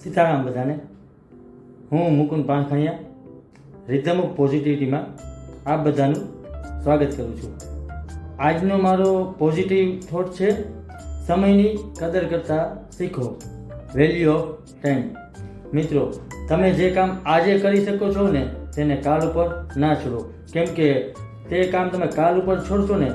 સીતારામ બધાને. હું Mukund પાણખણિયા rhythm of પોઝિટિવિટીમાં આપ બધાનું સ્વાગત કરું છું. આજનો મારો પોઝિટિવ થોટ છે, સમયની કદર કરતાં શીખો, વેલ્યુ ઓફ ટાઈમ. મિત્રો, તમે જે કામ આજે કરી શકો છો ને તેને કાલ ઉપર ના છોડો, કેમ કે તે કામ તમે કાલ ઉપર છોડશો ને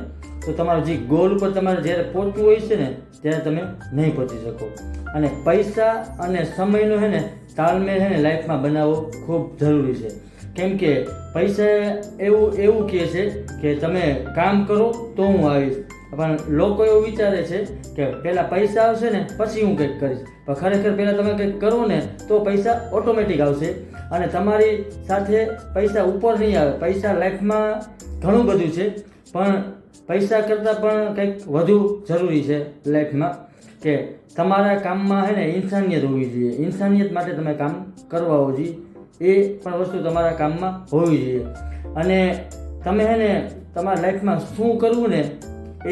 તો તમારો જે ગોલ ઉપર તમારે જ્યારે પહોંચવું હોય છે ને ત્યારે તમે નહીં પહોંચી શકો. અને પૈસા અને સમયનો છે ને તાલમેલ છે ને લાઈફમાં બનાવવો ખૂબ જરૂરી છે. કેમ કે પૈસા એવું કહે છે કે તમે કામ કરો તો હું આવીશ, પણ લોકો એવું વિચારે છે કે પહેલાં પૈસા આવશે ને પછી હું કંઈક કરીશ, પણ ખરેખર પહેલાં તમે કંઈક કરો ને તો પૈસા ઓટોમેટિક આવશે. અને તમારી સાથે પૈસા ઉપર નહીં આવે. પૈસા લાઈફમાં ઘણું બધું છે, પણ પૈસા કરતાં પણ કંઈક વધુ જરૂરી છે લાઈફમાં, કે તમારા કામમાં છે ને ઇન્સાનિયત હોવી જોઈએ. ઇન્સાનિયત માટે તમે કામ કરવા હોવું જોઈએ, એ પણ વસ્તુ તમારા કામમાં હોવી જોઈએ. અને તમે છે ને તમારા લાઈફમાં શું કરવું ને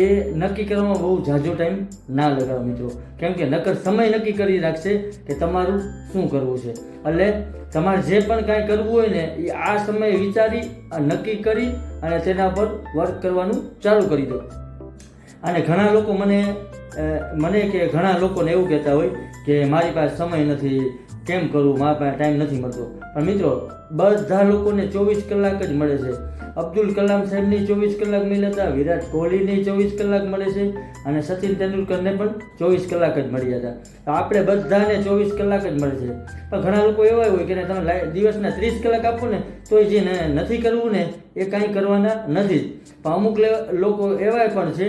એ નક્કી કરવામાં બહુ ઝાઝો ટાઈમ ના લગાવો મિત્રો, કેમ કે નકર સમય નક્કી કરી રાખશે કે તમારું શું કરવું છે. એટલે તમારે જે પણ કાંઈ કરવું હોય ને એ આ સમયે વિચારી નક્કી કરી અને તેના પર વર્ક કરવાનું ચાલુ કરી દો. અને ઘણા લોકો મને કે ઘણા લોકોને એવું કહેતા હોય કે મારી પાસે સમય નથી, કેમ કરવું, મારા પાસે ટાઈમ નથી મળતો. પણ મિત્રો, બધા લોકોને 24 કલાક જ મળે છે. અબ્દુલ કલામ સાહેબની 24 કલાક મળ્યા હતા, વિરાટ કોહલીની 24 કલાક મળે છે, અને સચિન તેંડુલકરને પણ 24 કલાક જ મળ્યા હતા. તો આપણે બધાને 24 કલાક જ મળે છે. પણ ઘણા લોકો એવા હોય કે તમે દિવસના 30 કલાક આપો ને તો જે નથી કરવું ને એ કાંઈ કરવાના નથી. પણ અમુક લોકો એવા પણ છે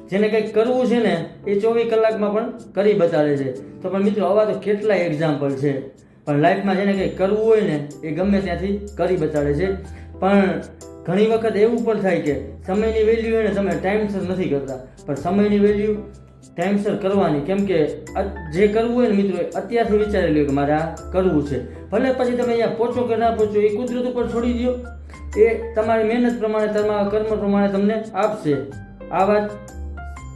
જેને કંઈક કરવું છે ને એ 24 કલાકમાં પણ કરી બતાવે છે. તો પણ મિત્રો, આવા તો કેટલાય એક્ઝામ્પલ છે. પણ લાઈફમાં જેને કંઈક કરવું હોય ને એ ગમે ત્યાંથી કરી બતાવે છે. પણ ઘણી વખત એવું પણ થાય કે સમયની વેલ્યુ એને તમે ટાઈમસર નથી કરતા, પણ સમયની વેલ્યુ ટાઈમસર કરવાની. કેમ કે જે કરવું હોય ને મિત્રો, અત્યારથી વિચારી લો કે મારે આ કરવું છે. ભલે પછી તમે અહીંયા પહોંચો કે ના પહોંચો એ કુદરત ઉપર છોડી દો, એ તમારી મહેનત પ્રમાણે, તમારા કર્મ પ્રમાણે તમને આપશે. આ વાત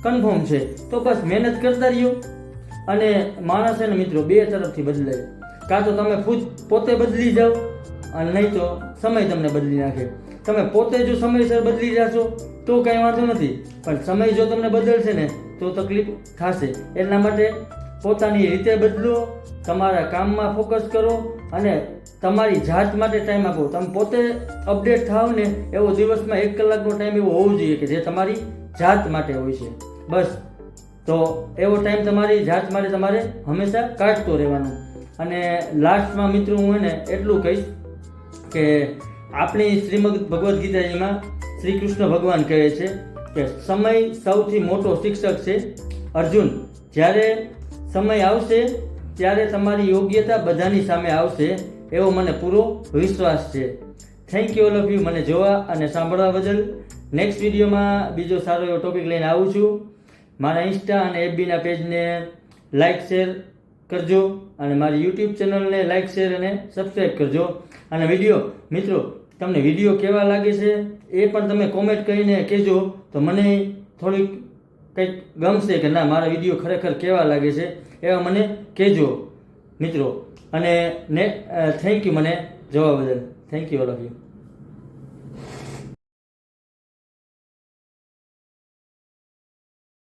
કન્ફર્મ છે. તો બસ મહેનત કરતા રહ્યો. અને માણસ છે ને મિત્રો બે તરફથી બદલાય. કાં તો તમે પોતે બદલી જાઓ, અને નહીં તો સમય તમને બદલી નાખે. તમે પોતે જો સમયસર બદલી જશો તો કાંઈ વાંધો નથી, પણ સમય જો તમને બદલશે ને તો તકલીફ થશે. એટલા માટે પોતાની રીતે બદલો, તમારા કામમાં ફોકસ કરો અને તમારી જાત માટે ટાઈમ આપો. તમે પોતે અપડેટ થાવ ને એવો દિવસમાં 1 કલાકનો ટાઈમ એવો હોવો જોઈએ કે જે તમારી જાત માટે હોય છે. બસ, તો એવો ટાઈમ તમારી જાત માટે તમારે હંમેશા કાઢતો રહેવાનો. અને લાસ્ટમાં મિત્રો હું એને એટલું કહીશ કે આપણી શ્રીમદ ભગવદ્ ગીતાજીમાં શ્રી કૃષ્ણ ભગવાન કહે છે કે સમય સૌથી મોટો શિક્ષક છે. અર્જુન, જ્યારે સમય આવશે ત્યારે તમારી યોગ્યતા બધાની સામે આવશે એવો મને પૂરો વિશ્વાસ છે. Thank you all of you મને જોવા અને સાંભળવા બદલ. નેક્સ્ટ વિડીયોમાં બીજો સારો એવો ટોપિક લઈને આવું છું. મારા ઇન્સ્ટા અને એફબીના પેજને લાઇક શેર કરજો, અને મારી યુટ્યુબ ચેનલને લાઇક શેર અને સબસ્ક્રાઈબ કરજો. અને મિત્રો, તમને વિડીયો કેવા લાગે છે એ પણ તમે કોમેન્ટ કરીને કહેજો, તો મને થોડીક કંઈક ગમશે કે ના મારા વિડીયો ખરેખર કેવા લાગે છે એવા મને કહેજો મિત્રો. અને થેન્ક યુ મને જોવા બદલ. Thank you all of you.